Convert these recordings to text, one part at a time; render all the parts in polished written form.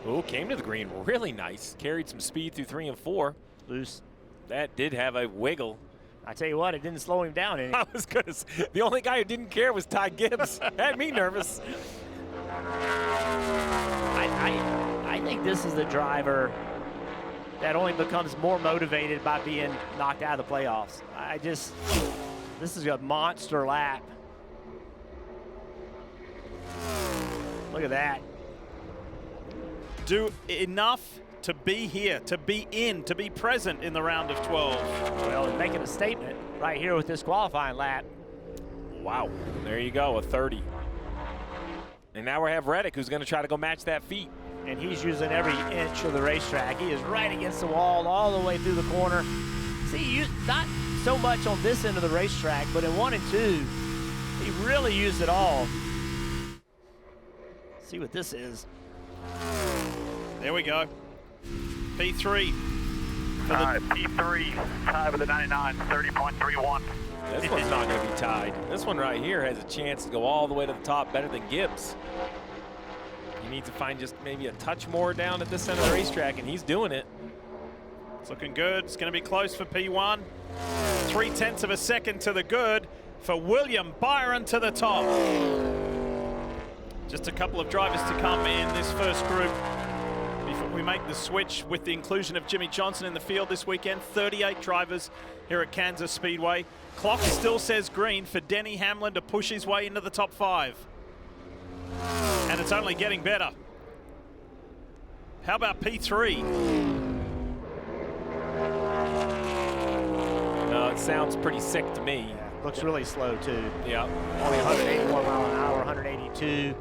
Oh, came to the green really nice. Carried some speed through 3 and 4. Loose. That did have a wiggle. I tell you what, it didn't slow him down any. I was gonna say, the only guy who didn't care was Ty Gibbs. Had me nervous. I think this is the driver that only becomes more motivated by being knocked out of the playoffs. This is a monster lap. Look at that. Do enough to be here, to be present in the round of 12. Well, and making a statement right here with this qualifying lap. Wow, there you go, a 30. And now we have Reddick, who's gonna try to go match that feat. And he's using every inch of the racetrack. He is right against the wall all the way through the corner. See, not so much on this end of the racetrack, but in 1 and 2, he really used it all. See what this is. There we go. P3. P3, tied with the 99, 30.31. This one's not going to be tied. This one right here has a chance to go all the way to the top, better than Gibbs. You need to find just maybe a touch more down at this end of the racetrack, and he's doing it. It's looking good. It's going to be close for P1. 0.3 of a second to the good for William Byron to the top. Just a couple of drivers to come in this first group before we make the switch with the inclusion of Jimmy Johnson in the field this weekend. 38 drivers here at Kansas Speedway. Clock still says green for Denny Hamlin to push his way into the top 5. And it's only getting better. How about P3? No, it sounds pretty sick to me. Yeah, looks really slow too. Yeah. Only 181 mile an hour, 182.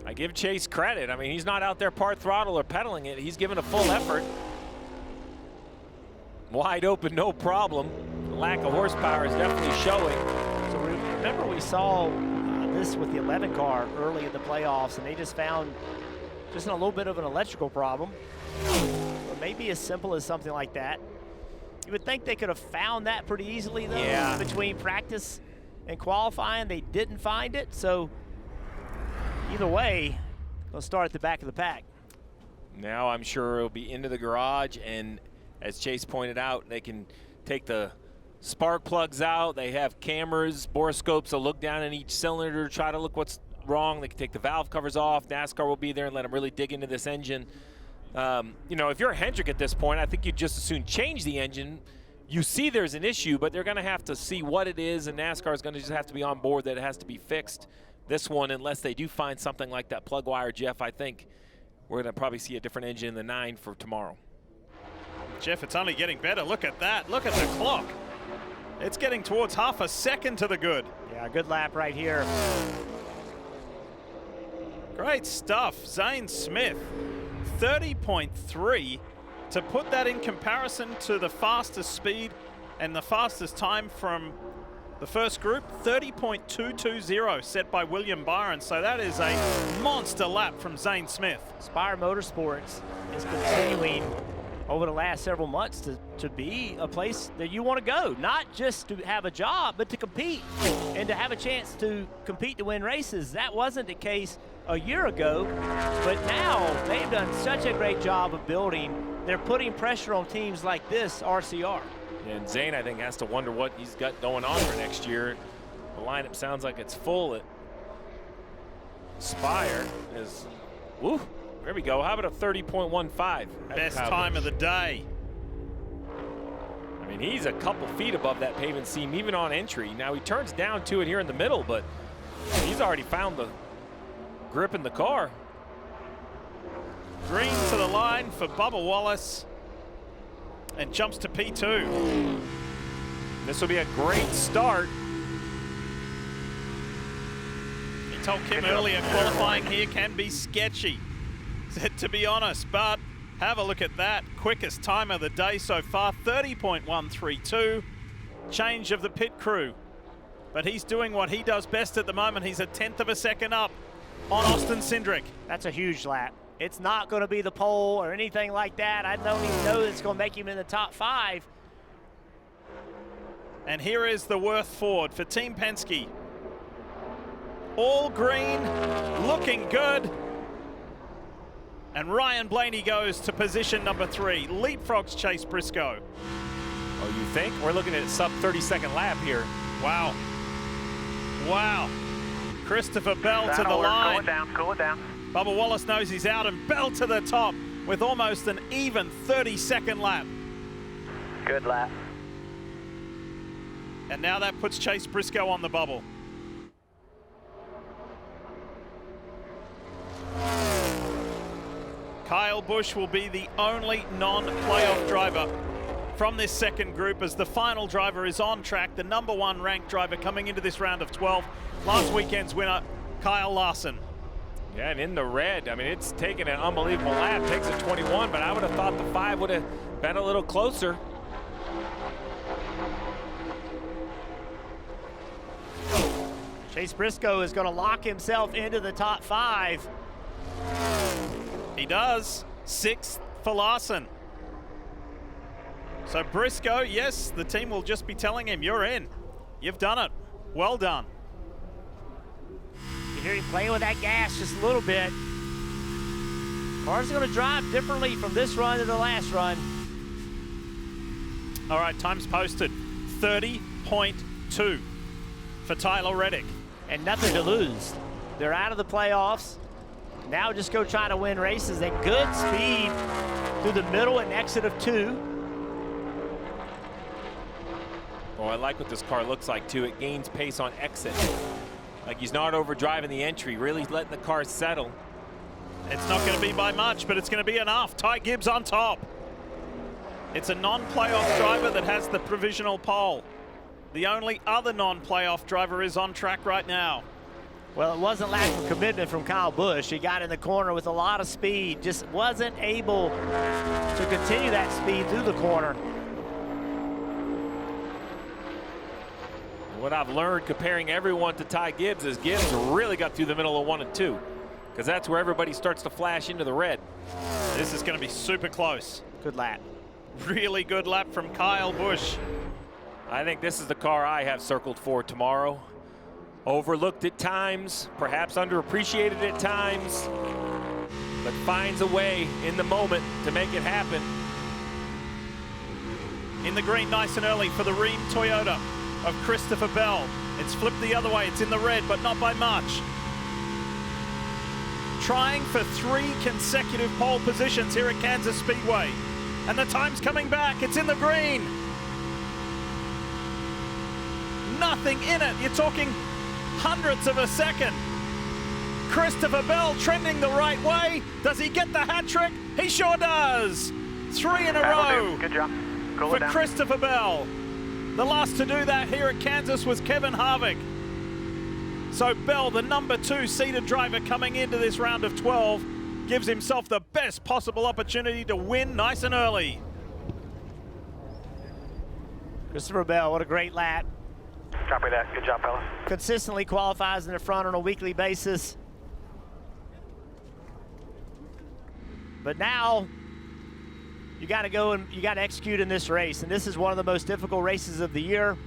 I give Chase credit. I mean, he's not out there part throttle or pedaling it. He's giving a full effort. Wide open, no problem. The lack of horsepower is definitely showing. So remember we saw this with the 11 car early in the playoffs, and they just found just a little bit of an electrical problem. Or maybe as simple as something like that. You would think they could have found that pretty easily, though, yeah. Between practice and qualifying. They didn't find it, so either way, they'll start at the back of the pack. Now I'm sure it'll be into the garage, and as Chase pointed out, they can take the spark plugs out. They have cameras, borescopes will look down in each cylinder, try to look what's wrong. They can take the valve covers off. NASCAR will be there and let them really dig into this engine. You know, if you're a Hendrick at this point, I think you'd just as soon change the engine. You see there's an issue, but they're going to have to see what it is, and NASCAR is going to just have to be on board that it has to be fixed. This one, unless they do find something like that plug wire, Jeff, I think we're going to probably see a different engine in the 9 for tomorrow. Jeff, it's only getting better. Look at that. Look at the clock. It's getting towards half a second to the good. Yeah, good lap right here. Great stuff. Zane Smith, 30.3. To put that in comparison to the fastest speed and the fastest time from the first group, 30.220 set by William Byron. So that is a monster lap from Zane Smith. Spire Motorsports is continuing over the last several months to be a place that you want to go, not just to have a job, but to compete and to have a chance to compete to win races. That wasn't the case a year ago, but now they've done such a great job of building. They're putting pressure on teams like this RCR. And Zane, I think, has to wonder what he's got going on for next year. The lineup sounds like it's full at Spire. Woo, there we go. How about a 30.15? Best time of the day. I mean, he's a couple feet above that pavement seam, even on entry. Now, he turns down to it here in the middle, but he's already found the grip in the car. Green to the line for Bubba Wallace and jumps to P2. This will be a great start. He told Kim earlier, qualifying here can be sketchy, to be honest, but have a look at that. Quickest time of the day so far, 30.132. Change of the pit crew, but he's doing what he does best at the moment. He's a 1/10 of a second up on Austin Cindric. That's a huge lap. It's not going to be the pole or anything like that. I don't even know it's going to make him in the top 5. And here is the Worth Ford for Team Penske. All green, looking good. And Ryan Blaney goes to position number 3. Leapfrogs Chase Briscoe. Oh, you think? We're looking at a sub 30-second lap here. Wow. Wow. Christopher Bell to the line. Cool it down. Bubba Wallace knows he's out, and Bell to the top with almost an even 30-second lap. Good lap. And now that puts Chase Briscoe on the bubble. Kyle Busch will be the only non-playoff driver from this second group as the final driver is on track, the #1 ranked driver coming into this round of 12. Last weekend's winner, Kyle Larson. Yeah, and in the red, I mean, it's taken an unbelievable lap. Takes a 21, but I would have thought the 5 would have been a little closer. Chase Briscoe is going to lock himself into the top 5. He does. 6th for Larson. So Briscoe, yes, the team will just be telling him, you're in. You've done it. Well done. You hear him playing with that gas just a little bit. Car's going to drive differently from this run to the last run. All right, time's posted. 30.2 for Tyler Reddick. And nothing to lose. They're out of the playoffs. Now just go try to win races at good speed through the middle and exit of 2. Oh, I like what this car looks like, too. It gains pace on exit. Like he's not overdriving the entry, really letting the car settle. It's not going to be by much, but it's going to be enough. Ty Gibbs on top. It's a non-playoff driver that has the provisional pole. The only other non-playoff driver is on track right now. Well, it wasn't lack of commitment from Kyle Busch. He got in the corner with a lot of speed, just wasn't able to continue that speed through the corner. What I've learned comparing everyone to Ty Gibbs is Gibbs really got through the middle of 1 and 2, because that's where everybody starts to flash into the red. This is going to be super close. Good lap. Really good lap from Kyle Busch. I think this is the car I have circled for tomorrow. Overlooked at times, perhaps underappreciated at times, but finds a way in the moment to make it happen. In the green nice and early for the Rheem Toyota of Christopher Bell. It's flipped the other way. It's in the red, but not by much. Trying for 3 consecutive pole positions here at Kansas Speedway. And the time's coming back. It's in the green. Nothing in it. You're talking hundredths of a second. Christopher Bell trending the right way. Does he get the hat trick? He sure does. 3 in a row. Good job. Cool For Christopher Bell. The last to do that here at Kansas was Kevin Harvick. So Bell, the #2 seeded driver coming into this round of 12, gives himself the best possible opportunity to win nice and early. Christopher Bell, what a great lap. Copy that. Good job, fellas. Consistently qualifies in the front on a weekly basis. But now, you got to go and you got to execute in this race. And this is one of the most difficult races of the year.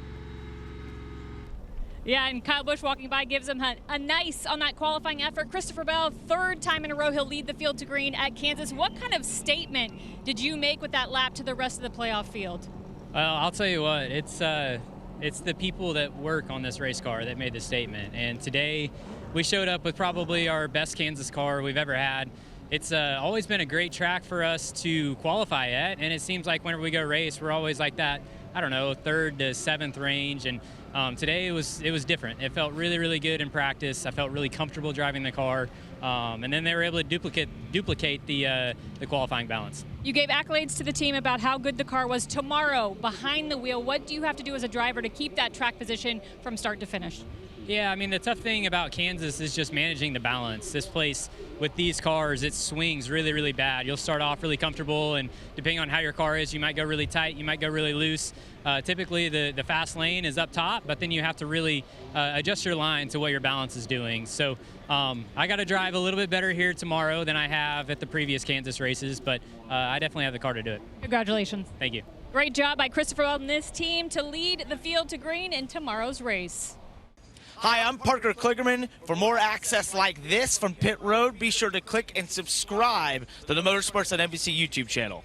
Yeah, and Kyle Busch walking by gives him a nice on that qualifying effort. Christopher Bell, 3rd time in a row he'll lead the field to green at Kansas. What kind of statement did you make with that lap to the rest of the playoff field? Well, I'll tell you what, it's the people that work on this race car that made the statement. And today we showed up with probably our best Kansas car we've ever had. It's always been a great track for us to qualify at, and it seems like whenever we go race, we're always like that, I don't know, 3rd to 7th range. And today it was different. It felt really, really good in practice. I felt really comfortable driving the car, and then they were able to duplicate the qualifying balance. You gave accolades to the team about how good the car was. Tomorrow, behind the wheel, what do you have to do as a driver to keep that track position from start to finish? Yeah, I mean, the tough thing about Kansas is just managing the balance. This place, with these cars, it swings really, really bad. You'll start off really comfortable, and depending on how your car is, you might go really tight, you might go really loose. Typically, the fast lane is up top, but then you have to really adjust your line to what your balance is doing. So I got to drive a little bit better here tomorrow than I have at the previous Kansas races, but I definitely have the car to do it. Congratulations. Thank you. Great job by Christopher Bell and this team to lead the field to green in tomorrow's race. Hi, I'm Parker Kligerman. For more access like this from Pit Road, be sure to click and subscribe to the Motorsports on NBC YouTube channel.